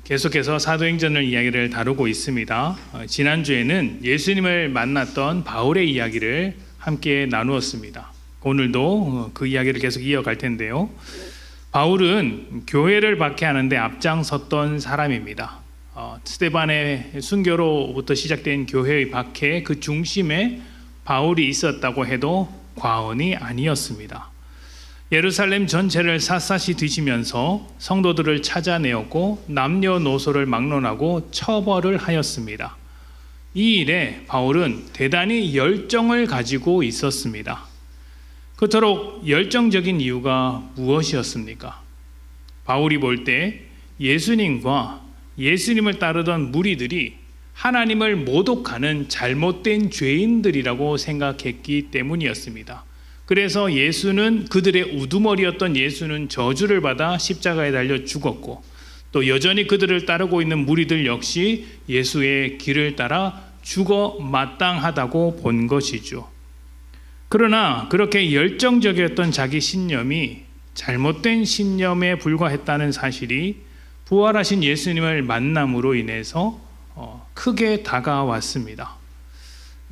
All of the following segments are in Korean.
계속해서 사도행전을 이야기를 다루고 있습니다. 지난주에는 예수님을 만났던 바울의 이야기를 함께 나누었습니다. 오늘도 그 이야기를 계속 이어갈 텐데요. 바울은 교회를 박해하는데 앞장섰던 사람입니다. 스데반의 순교로부터 시작된 교회의 박해 그 중심에 바울이 있었다고 해도 과언이 아니었습니다. 예루살렘 전체를 샅샅이 뒤지면서 성도들을 찾아내었고 남녀노소를 막론하고 처벌을 하였습니다. 이 일에 바울은 대단히 열정을 가지고 있었습니다. 그토록 열정적인 이유가 무엇이었습니까? 바울이 볼 때 예수님과 예수님을 따르던 무리들이 하나님을 모독하는 잘못된 죄인들이라고 생각했기 때문이었습니다. 그래서 예수는 그들의 우두머리였던 예수는 저주를 받아 십자가에 달려 죽었고 또 여전히 그들을 따르고 있는 무리들 역시 예수의 길을 따라 죽어 마땅하다고 본 것이죠. 그러나 그렇게 열정적이었던 자기 신념이 잘못된 신념에 불과했다는 사실이 부활하신 예수님을 만남으로 인해서 크게 다가왔습니다.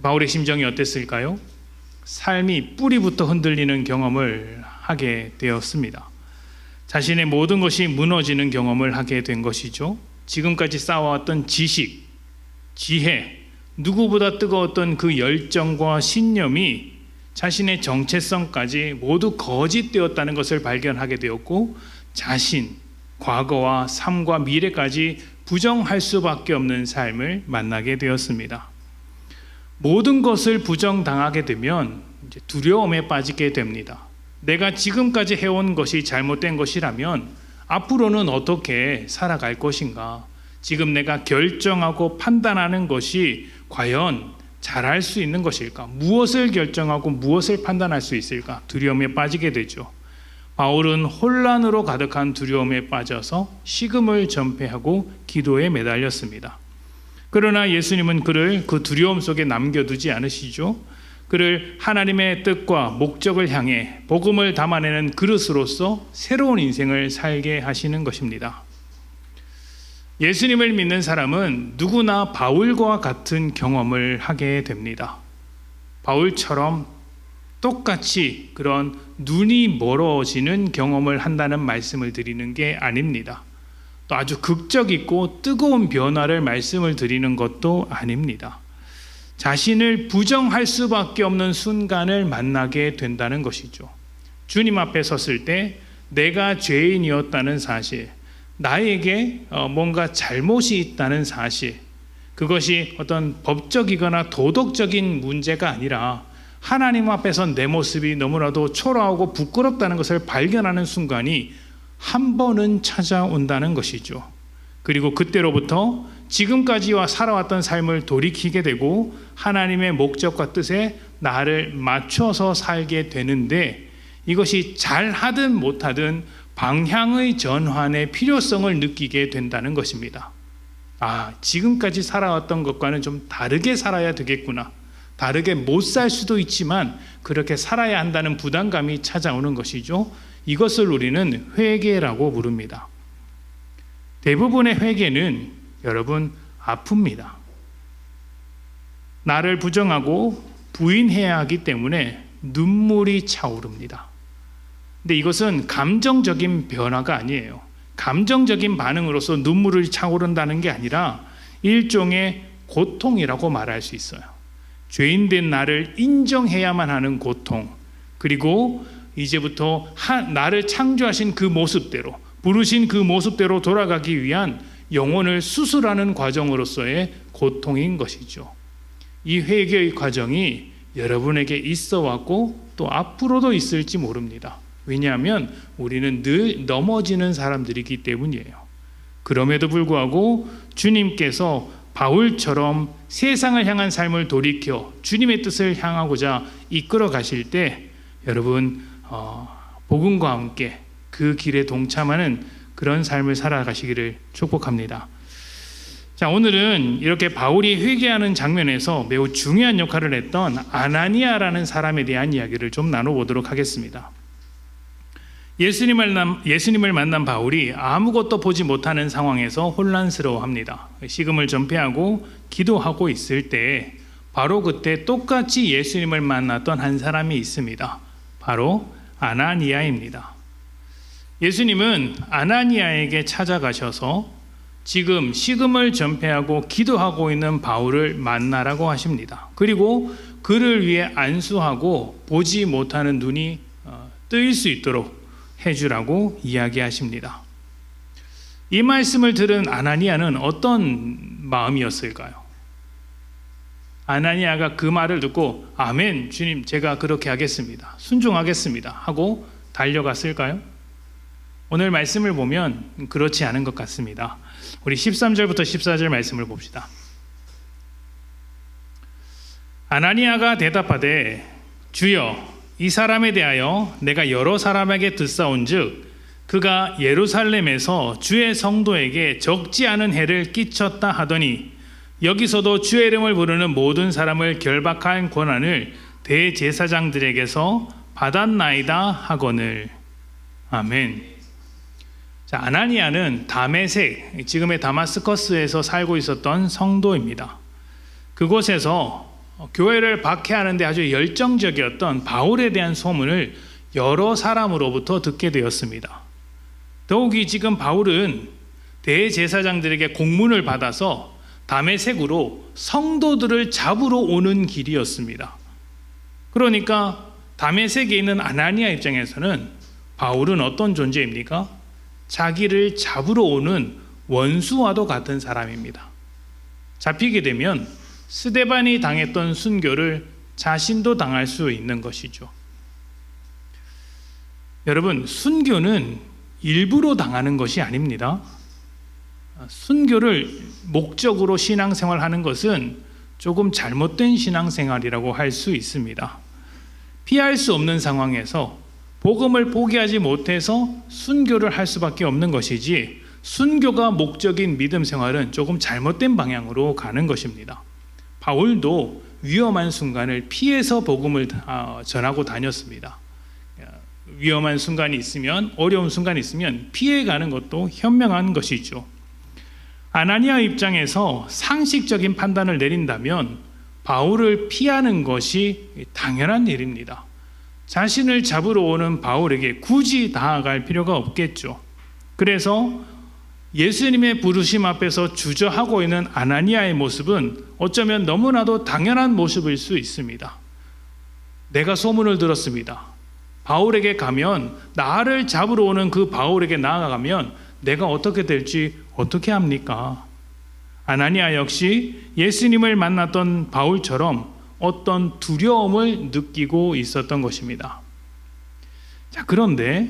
바울의 심정이 어땠을까요? 삶이 뿌리부터 흔들리는 경험을 하게 되었습니다. 자신의 모든 것이 무너지는 경험을 하게 된 것이죠. 지금까지 쌓아왔던 지식, 지혜, 누구보다 뜨거웠던 그 열정과 신념이 자신의 정체성까지 모두 거짓되었다는 것을 발견하게 되었고 자신, 과거와 삶과 미래까지 부정할 수밖에 없는 삶을 만나게 되었습니다. 모든 것을 부정당하게 되면 이제 두려움에 빠지게 됩니다. 내가 지금까지 해온 것이 잘못된 것이라면 앞으로는 어떻게 살아갈 것인가? 지금 내가 결정하고 판단하는 것이 과연 잘할 수 있는 것일까? 무엇을 결정하고 무엇을 판단할 수 있을까? 두려움에 빠지게 되죠. 바울은 혼란으로 가득한 두려움에 빠져서 식음을 전폐하고 기도에 매달렸습니다. 그러나 예수님은 그를 그 두려움 속에 남겨두지 않으시죠. 그를 하나님의 뜻과 목적을 향해 복음을 담아내는 그릇으로서 새로운 인생을 살게 하시는 것입니다. 예수님을 믿는 사람은 누구나 바울과 같은 경험을 하게 됩니다. 바울처럼 똑같이 그런 눈이 멀어지는 경험을 한다는 말씀을 드리는 게 아닙니다. 또 아주 극적이고 뜨거운 변화를 말씀을 드리는 것도 아닙니다. 자신을 부정할 수밖에 없는 순간을 만나게 된다는 것이죠. 주님 앞에 섰을 때 내가 죄인이었다는 사실, 나에게 뭔가 잘못이 있다는 사실, 그것이 어떤 법적이거나 도덕적인 문제가 아니라 하나님 앞에서 내 모습이 너무나도 초라하고 부끄럽다는 것을 발견하는 순간이 한 번은 찾아온다는 것이죠. 그리고 그때로부터 지금까지와 살아왔던 삶을 돌이키게 되고 하나님의 목적과 뜻에 나를 맞춰서 살게 되는데 이것이 잘하든 못하든 방향의 전환의 필요성을 느끼게 된다는 것입니다. 지금까지 살아왔던 것과는 좀 다르게 살아야 되겠구나. 다르게 못 살 수도 있지만 그렇게 살아야 한다는 부담감이 찾아오는 것이죠. 이것을 우리는 회개라고 부릅니다. 대부분의 회개는 여러분 아픕니다. 나를 부정하고 부인해야 하기 때문에 눈물이 차오릅니다. 근데 이것은 감정적인 변화가 아니에요. 감정적인 반응으로서 눈물이 차오른다는 게 아니라 일종의 고통이라고 말할 수 있어요. 죄인된 나를 인정해야만 하는 고통, 그리고 이제부터 나를 창조하신 그 모습대로, 부르신 그 모습대로 돌아가기 위한 영혼을 수술하는 과정으로서의 고통인 것이죠. 이 회개의 과정이 여러분에게 있어 왔고 또 앞으로도 있을지 모릅니다. 왜냐하면 우리는 늘 넘어지는 사람들이기 때문이에요. 그럼에도 불구하고 주님께서 바울처럼 세상을 향한 삶을 돌이켜 주님의 뜻을 향하고자 이끌어 가실 때 여러분 복음과 함께 그 길에 동참하는 그런 삶을 살아가시기를 축복합니다. 자, 오늘은 이렇게 바울이 회개하는 장면에서 매우 중요한 역할을 했던 아나니아라는 사람에 대한 이야기를 좀 나눠보도록 하겠습니다. 예수님을 만난 바울이 아무것도 보지 못하는 상황에서 혼란스러워합니다. 식음을 전폐하고 기도하고 있을 때 바로 그때 똑같이 예수님을 만났던 한 사람이 있습니다. 바로 아나니아입니다. 예수님은 아나니아에게 찾아가셔서 지금 식음을 전폐하고 기도하고 있는 바울을 만나라고 하십니다. 그리고 그를 위해 안수하고 보지 못하는 눈이 뜨일 수 있도록 해주라고 이야기하십니다. 이 말씀을 들은 아나니아는 어떤 마음이었을까요? 아나니아가 그 말을 듣고 아멘 주님 제가 그렇게 하겠습니다. 순종하겠습니다 하고 달려갔을까요? 오늘 말씀을 보면 그렇지 않은 것 같습니다. 우리 13절부터 14절 말씀을 봅시다. 아나니아가 대답하되 주여 이 사람에 대하여 내가 여러 사람에게 듣사온즉 그가 예루살렘에서 주의 성도에게 적지 않은 해를 끼쳤다 하더니 여기서도 주의 이름을 부르는 모든 사람을 결박할 권한을 대제사장들에게서 받았나이다 하거늘. 아멘. 자, 아나니아는 다메섹, 지금의 다마스커스에서 살고 있었던 성도입니다. 그곳에서 교회를 박해하는 데 아주 열정적이었던 바울에 대한 소문을 여러 사람으로부터 듣게 되었습니다. 더욱이 지금 바울은 대제사장들에게 공문을 받아서 다메섹으로 성도들을 잡으러 오는 길이었습니다. 그러니까 다메섹에 있는 아나니아 입장에서는 바울은 어떤 존재입니까? 자기를 잡으러 오는 원수와도 같은 사람입니다. 잡히게 되면 스데반이 당했던 순교를 자신도 당할 수 있는 것이죠. 여러분, 순교는 일부러 당하는 것이 아닙니다. 순교를 목적으로 신앙생활하는 것은 조금 잘못된 신앙생활이라고 할 수 있습니다. 피할 수 없는 상황에서 복음을 포기하지 못해서 순교를 할 수밖에 없는 것이지 순교가 목적인 믿음 생활은 조금 잘못된 방향으로 가는 것입니다. 바울도 위험한 순간을 피해서 복음을 전하고 다녔습니다. 위험한 순간이 있으면, 어려운 순간이 있으면 피해가는 것도 현명한 것이죠. 아나니아 입장에서 상식적인 판단을 내린다면 바울을 피하는 것이 당연한 일입니다. 자신을 잡으러 오는 바울에게 굳이 다가갈 필요가 없겠죠. 그래서 예수님의 부르심 앞에서 주저하고 있는 아나니아의 모습은 어쩌면 너무나도 당연한 모습일 수 있습니다. 내가 소문을 들었습니다. 바울에게 가면, 나를 잡으러 오는 그 바울에게 나아가면 내가 어떻게 될지 어떻게 합니까? 아나니아 역시 예수님을 만났던 바울처럼 어떤 두려움을 느끼고 있었던 것입니다. 자, 그런데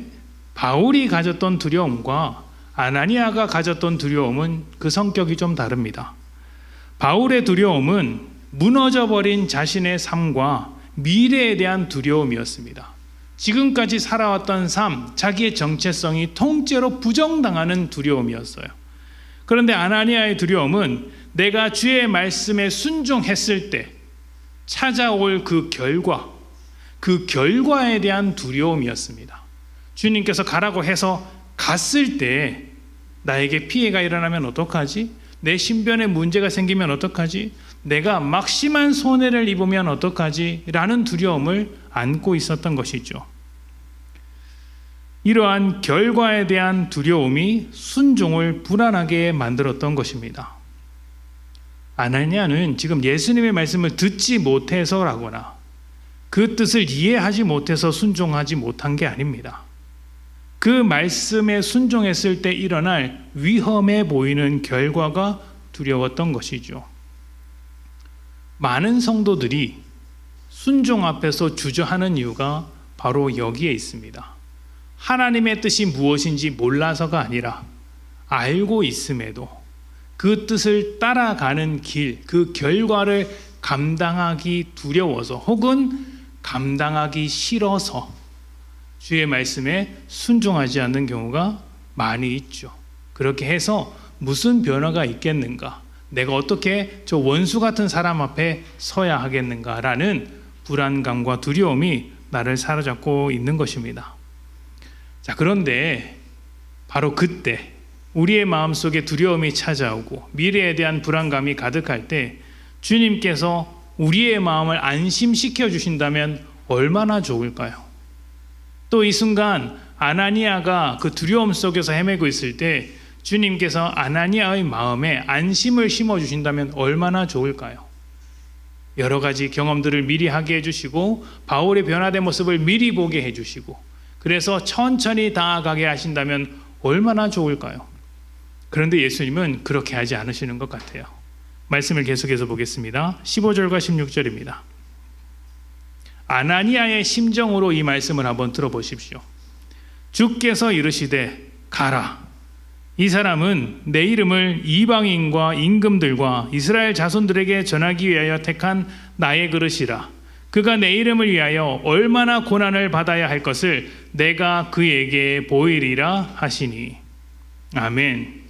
바울이 가졌던 두려움과 아나니아가 가졌던 두려움은 그 성격이 좀 다릅니다. 바울의 두려움은 무너져버린 자신의 삶과 미래에 대한 두려움이었습니다. 지금까지 살아왔던 삶, 자기의 정체성이 통째로 부정당하는 두려움이었어요. 그런데 아나니아의 두려움은 내가 주의 말씀에 순종했을 때 찾아올 그 결과에 대한 두려움이었습니다. 주님께서 가라고 해서 갔을 때 나에게 피해가 일어나면 어떡하지? 내 신변에 문제가 생기면 어떡하지? 내가 막심한 손해를 입으면 어떡하지? 라는 두려움을 안고 있었던 것이죠. 이러한 결과에 대한 두려움이 순종을 불안하게 만들었던 것입니다. 아나니아는 지금 예수님의 말씀을 듣지 못해서라거나 그 뜻을 이해하지 못해서 순종하지 못한 게 아닙니다. 그 말씀에 순종했을 때 일어날 위험해 보이는 결과가 두려웠던 것이죠. 많은 성도들이 순종 앞에서 주저하는 이유가 바로 여기에 있습니다. 하나님의 뜻이 무엇인지 몰라서가 아니라 알고 있음에도 그 뜻을 따라가는 길, 그 결과를 감당하기 두려워서 혹은 감당하기 싫어서 주의 말씀에 순종하지 않는 경우가 많이 있죠. 그렇게 해서 무슨 변화가 있겠는가? 내가 어떻게 저 원수 같은 사람 앞에 서야 하겠는가라는 불안감과 두려움이 나를 사로잡고 있는 것입니다. 자, 그런데 바로 그때 우리의 마음속에 두려움이 찾아오고 미래에 대한 불안감이 가득할 때 주님께서 우리의 마음을 안심시켜 주신다면 얼마나 좋을까요? 또 이 순간 아나니아가 그 두려움 속에서 헤매고 있을 때 주님께서 아나니아의 마음에 안심을 심어 주신다면 얼마나 좋을까요? 여러 가지 경험들을 미리 하게 해주시고 바울의 변화된 모습을 미리 보게 해주시고 그래서 천천히 나아가게 하신다면 얼마나 좋을까요? 그런데 예수님은 그렇게 하지 않으시는 것 같아요. 말씀을 계속해서 보겠습니다. 15절과 16절입니다. 아나니아의 심정으로 이 말씀을 한번 들어보십시오. 주께서 이르시되 가라. 이 사람은 내 이름을 이방인과 임금들과 이스라엘 자손들에게 전하기 위하여 택한 나의 그릇이라. 그가 내 이름을 위하여 얼마나 고난을 받아야 할 것을 내가 그에게 보이리라 하시니. 아멘.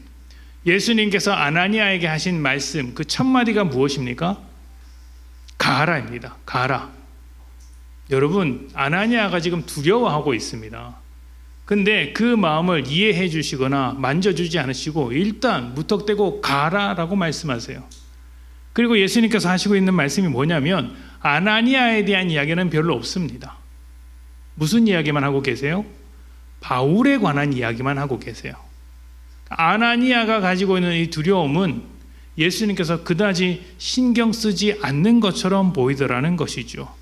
예수님께서 아나니아에게 하신 말씀 그 첫 마디가 무엇입니까? 가라입니다. 가라. 여러분, 아나니아가 지금 두려워하고 있습니다. 근데 그 마음을 이해해 주시거나 만져주지 않으시고 일단 무턱대고 가라라고 말씀하세요. 그리고 예수님께서 하시고 있는 말씀이 뭐냐면 아나니아에 대한 이야기는 별로 없습니다. 무슨 이야기만 하고 계세요? 바울에 관한 이야기만 하고 계세요. 아나니아가 가지고 있는 이 두려움은 예수님께서 그다지 신경 쓰지 않는 것처럼 보이더라는 것이죠.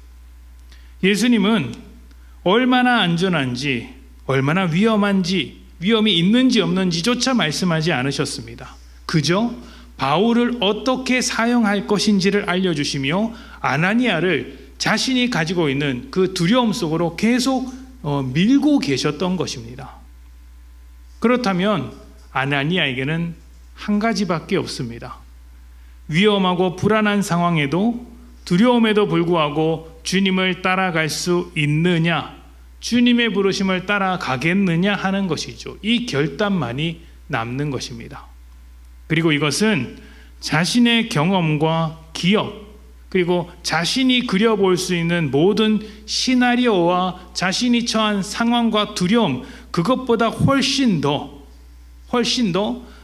예수님은 얼마나 안전한지, 얼마나 위험한지, 위험이 있는지 없는지조차 말씀하지 않으셨습니다. 그저 바울을 어떻게 사용할 것인지를 알려주시며 아나니아를 자신이 가지고 있는 그 두려움 속으로 계속 밀고 계셨던 것입니다. 그렇다면 아나니아에게는 한 가지밖에 없습니다. 위험하고 불안한 상황에도 두려움에도 불구하고 주님을 따라갈 수 있느냐, 주님의 부르심을 따라가겠느냐 하는 것이죠. 이 결단만이 남는 것입니다. 그리고 이것은 자신의 경험과 기억, 그리고 자신이 그려볼 수 있는 모든 시나리오와 자신이 처한 상황과 두려움, 그것보다 훨씬 더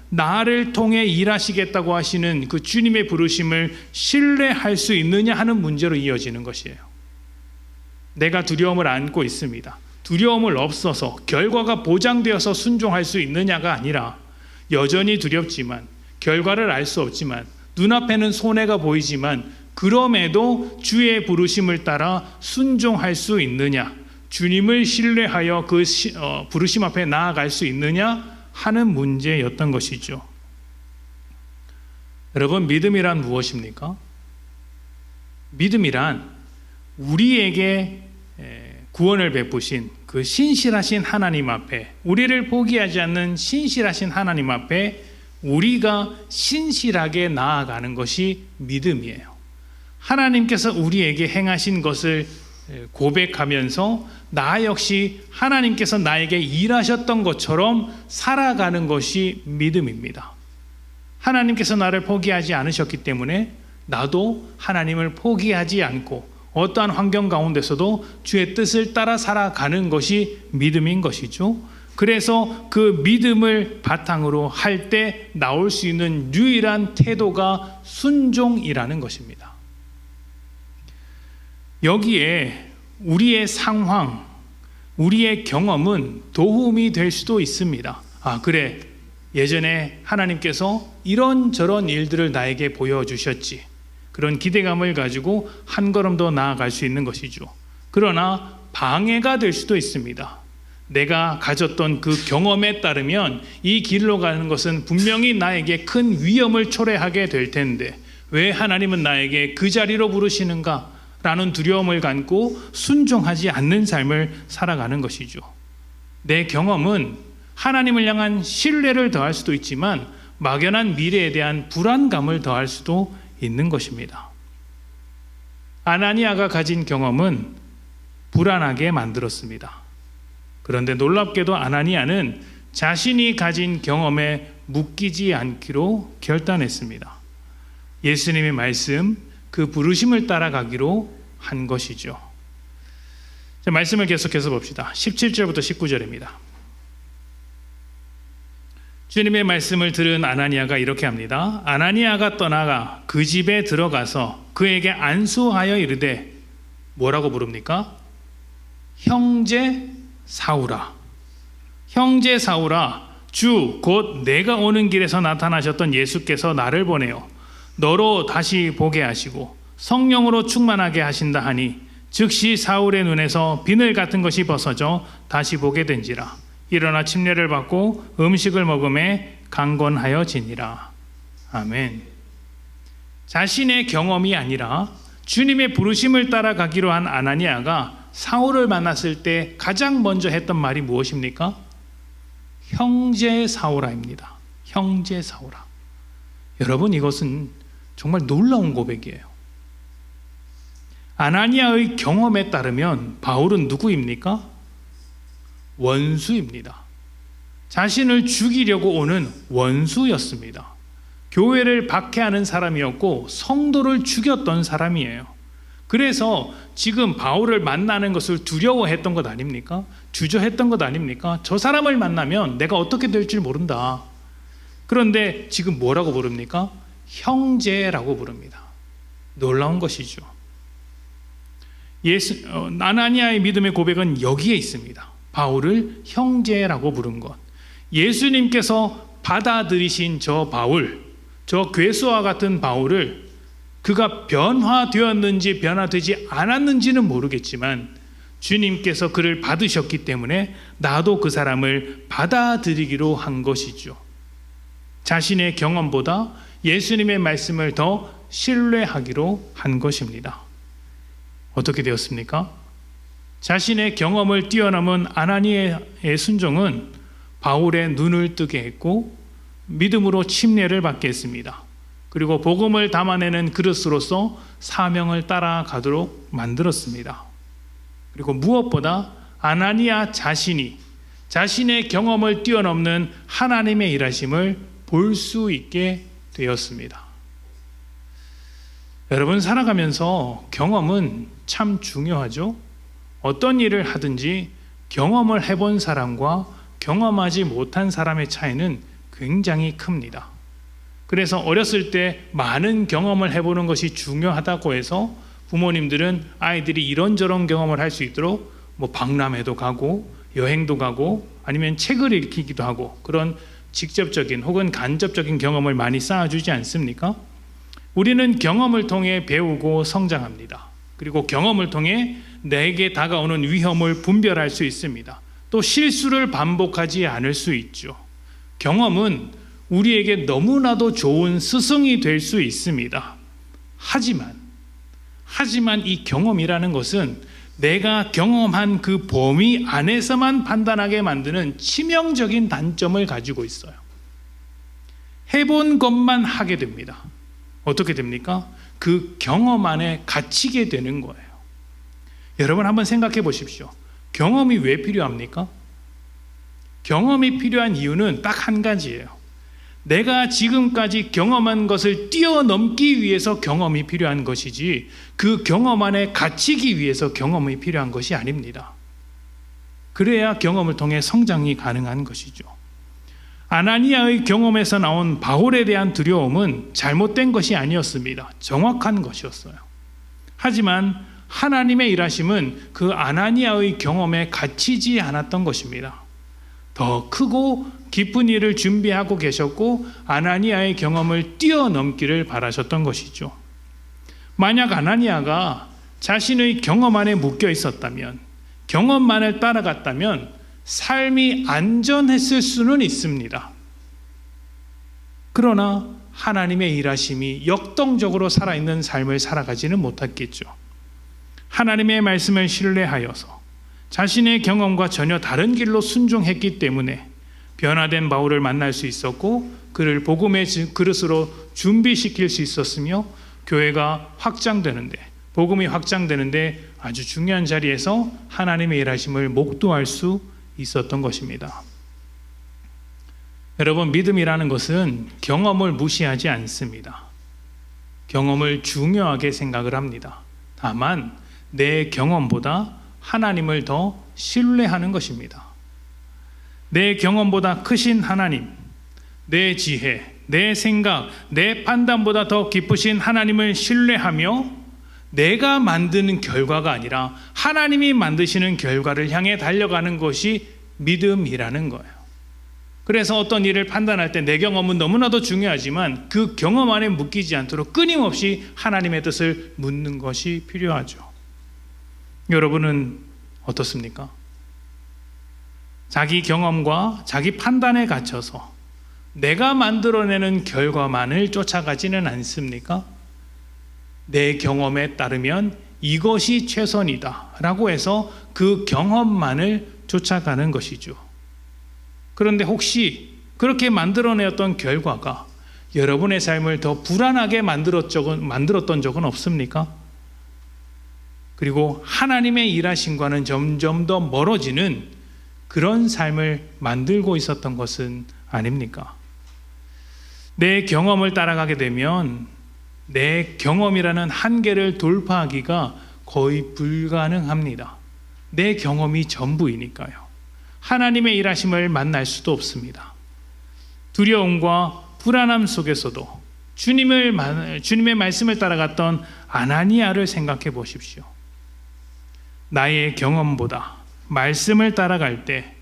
나를 통해 일하시겠다고 하시는 그 주님의 부르심을 신뢰할 수 있느냐 하는 문제로 이어지는 것이에요. 내가 두려움을 안고 있습니다. 두려움을 없어서 결과가 보장되어서 순종할 수 있느냐가 아니라 여전히 두렵지만 결과를 알 수 없지만 눈앞에는 손해가 보이지만 그럼에도 주의 부르심을 따라 순종할 수 있느냐, 주님을 신뢰하여 그 부르심 앞에 나아갈 수 있느냐 하는 문제였던 것이죠. 여러분, 믿음이란 무엇입니까? 믿음이란 우리에게 구원을 베푸신 그 신실하신 하나님 앞에, 우리를 포기하지 않는 신실하신 하나님 앞에 우리가 신실하게 나아가는 것이 믿음이에요. 하나님께서 우리에게 행하신 것을 고백하면서 나 역시 하나님께서 나에게 일하셨던 것처럼 살아가는 것이 믿음입니다. 하나님께서 나를 포기하지 않으셨기 때문에 나도 하나님을 포기하지 않고 어떠한 환경 가운데서도 주의 뜻을 따라 살아가는 것이 믿음인 것이죠. 그래서 그 믿음을 바탕으로 할 때 나올 수 있는 유일한 태도가 순종이라는 것입니다. 여기에 우리의 상황, 우리의 경험은 도움이 될 수도 있습니다. 아, 그래, 예전에 하나님께서 이런저런 일들을 나에게 보여주셨지. 그런 기대감을 가지고 한 걸음 더 나아갈 수 있는 것이죠. 그러나 방해가 될 수도 있습니다. 내가 가졌던 그 경험에 따르면 이 길로 가는 것은 분명히 나에게 큰 위험을 초래하게 될 텐데 왜 하나님은 나에게 그 자리로 부르시는가? 라는 두려움을 갖고 순종하지 않는 삶을 살아가는 것이죠. 내 경험은 하나님을 향한 신뢰를 더할 수도 있지만 막연한 미래에 대한 불안감을 더할 수도 있는 것입니다. 아나니아가 가진 경험은 불안하게 만들었습니다. 그런데 놀랍게도 아나니아는 자신이 가진 경험에 묶이지 않기로 결단했습니다. 예수님의 말씀, 그 부르심을 따라가기로 한 것이죠. 자, 말씀을 계속해서 봅시다. 17절부터 19절입니다. 주님의 말씀을 들은 아나니아가 이렇게 합니다. 아나니아가 떠나가 그 집에 들어가서 그에게 안수하여 이르되, 뭐라고 부릅니까? 형제 사울아, 형제 사울아, 주 곧 내가 오는 길에서 나타나셨던 예수께서 나를 보내어 너로 다시 보게 하시고 성령으로 충만하게 하신다 하니, 즉시 사울의 눈에서 비늘 같은 것이 벗어져 다시 보게 된지라. 일어나 침례를 받고 음식을 먹음에 강건하여지니라. 아멘. 자신의 경험이 아니라 주님의 부르심을 따라가기로 한 아나니아가 사울을 만났을 때 가장 먼저 했던 말이 무엇입니까? 형제 사울아입니다. 형제 사울아. 여러분, 이것은 정말 놀라운 고백이에요. 아나니아의 경험에 따르면 바울은 누구입니까? 원수입니다. 자신을 죽이려고 오는 원수였습니다. 교회를 박해하는 사람이었고 성도를 죽였던 사람이에요. 그래서 지금 바울을 만나는 것을 두려워했던 것 아닙니까? 주저했던 것 아닙니까? 저 사람을 만나면 내가 어떻게 될지 모른다. 그런데 지금 뭐라고 부릅니까? 형제라고 부릅니다. 놀라운 것이죠. 아나니아의 믿음의 고백은 여기에 있습니다. 바울을 형제라고 부른 것. 예수님께서 받아들이신 저 바울, 저 괴수와 같은 바울을 그가 변화되었는지 변화되지 않았는지는 모르겠지만 주님께서 그를 받으셨기 때문에 나도 그 사람을 받아들이기로 한 것이죠. 자신의 경험보다 예수님의 말씀을 더 신뢰하기로 한 것입니다. 어떻게 되었습니까? 자신의 경험을 뛰어넘은 아나니아의 순종은 바울의 눈을 뜨게 했고 믿음으로 침례를 받게 했습니다. 그리고 복음을 담아내는 그릇으로서 사명을 따라가도록 만들었습니다. 그리고 무엇보다 아나니아 자신이 자신의 경험을 뛰어넘는 하나님의 일하심을 볼 수 있게 되었습니다. 여러분, 살아가면서 경험은 참 중요하죠. 어떤 일을 하든지 경험을 해본 사람과 경험하지 못한 사람의 차이는 굉장히 큽니다. 그래서 어렸을 때 많은 경험을 해보는 것이 중요하다고 해서 부모님들은 아이들이 이런저런 경험을 할 수 있도록 박람회도 가고 여행도 가고 아니면 책을 읽히기도 하고 그런 직접적인 혹은 간접적인 경험을 많이 쌓아주지 않습니까? 우리는 경험을 통해 배우고 성장합니다. 그리고 경험을 통해 내게 다가오는 위험을 분별할 수 있습니다. 또 실수를 반복하지 않을 수 있죠. 경험은 우리에게 너무나도 좋은 스승이 될 수 있습니다. 하지만 이 경험이라는 것은 내가 경험한 그 범위 안에서만 판단하게 만드는 치명적인 단점을 가지고 있어요. 해본 것만 하게 됩니다. 어떻게 됩니까? 그 경험 안에 갇히게 되는 거예요. 여러분, 한번 생각해 보십시오. 경험이 왜 필요합니까? 경험이 필요한 이유는 딱 한 가지예요. 내가 지금까지 경험한 것을 뛰어넘기 위해서 경험이 필요한 것이지 그 경험 안에 갇히기 위해서 경험이 필요한 것이 아닙니다. 그래야 경험을 통해 성장이 가능한 것이죠. 아나니아의 경험에서 나온 바울에 대한 두려움은 잘못된 것이 아니었습니다. 정확한 것이었어요. 하지만 하나님의 일하심은 그 아나니아의 경험에 갇히지 않았던 것입니다. 더 크고 깊은 일을 준비하고 계셨고 아나니아의 경험을 뛰어넘기를 바라셨던 것이죠. 만약 아나니아가 자신의 경험 안에 묶여 있었다면, 경험만을 따라갔다면 삶이 안전했을 수는 있습니다. 그러나 하나님의 일하심이 역동적으로 살아있는 삶을 살아가지는 못했겠죠. 하나님의 말씀을 신뢰하여서 자신의 경험과 전혀 다른 길로 순종했기 때문에 변화된 바울을 만날 수 있었고 그를 복음의 그릇으로 준비시킬 수 있었으며 교회가 확장되는데, 복음이 확장되는데 아주 중요한 자리에서 하나님의 일하심을 목도할 수 있었던 것입니다. 여러분, 믿음이라는 것은 경험을 무시하지 않습니다. 경험을 중요하게 생각을 합니다. 다만 내 경험보다 하나님을 더 신뢰하는 것입니다. 내 경험보다 크신 하나님, 내 지혜, 내 생각, 내 판단보다 더 깊으신 하나님을 신뢰하며 내가 만드는 결과가 아니라 하나님이 만드시는 결과를 향해 달려가는 것이 믿음이라는 거예요. 그래서 어떤 일을 판단할 때 내 경험은 너무나도 중요하지만 그 경험 안에 묶이지 않도록 끊임없이 하나님의 뜻을 묻는 것이 필요하죠. 여러분은 어떻습니까? 자기 경험과 자기 판단에 갇혀서 내가 만들어내는 결과만을 쫓아가지는 않습니까? 내 경험에 따르면 이것이 최선이다 라고 해서 그 경험만을 쫓아가는 것이죠. 그런데 혹시 그렇게 만들어내었던 결과가 여러분의 삶을 더 불안하게 만들었던 적은 없습니까? 그리고 하나님의 일하심과는 점점 더 멀어지는 그런 삶을 만들고 있었던 것은 아닙니까? 내 경험을 따라가게 되면 내 경험이라는 한계를 돌파하기가 거의 불가능합니다. 내 경험이 전부이니까요. 하나님의 일하심을 만날 수도 없습니다. 두려움과 불안함 속에서도 주님의 말씀을 따라갔던 아나니아를 생각해 보십시오. 나의 경험보다 말씀을 따라갈 때,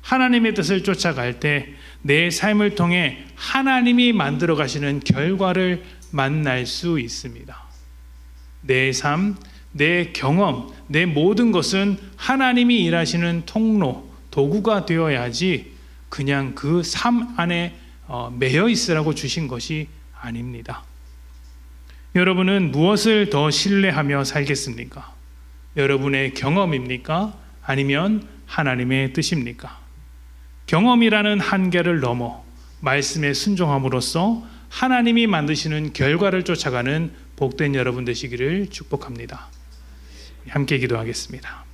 하나님의 뜻을 쫓아갈 때 내 삶을 통해 하나님이 만들어 가시는 결과를 만날 수 있습니다. 내 삶, 내 경험, 내 모든 것은 하나님이 일하시는 통로, 도구가 되어야지 그냥 그 삶 안에 매여 있으라고 주신 것이 아닙니다. 여러분은 무엇을 더 신뢰하며 살겠습니까? 여러분의 경험입니까? 아니면 하나님의 뜻입니까? 경험이라는 한계를 넘어 말씀에 순종함으로써 하나님이 만드시는 결과를 쫓아가는 복된 여러분 되시기를 축복합니다. 함께 기도하겠습니다.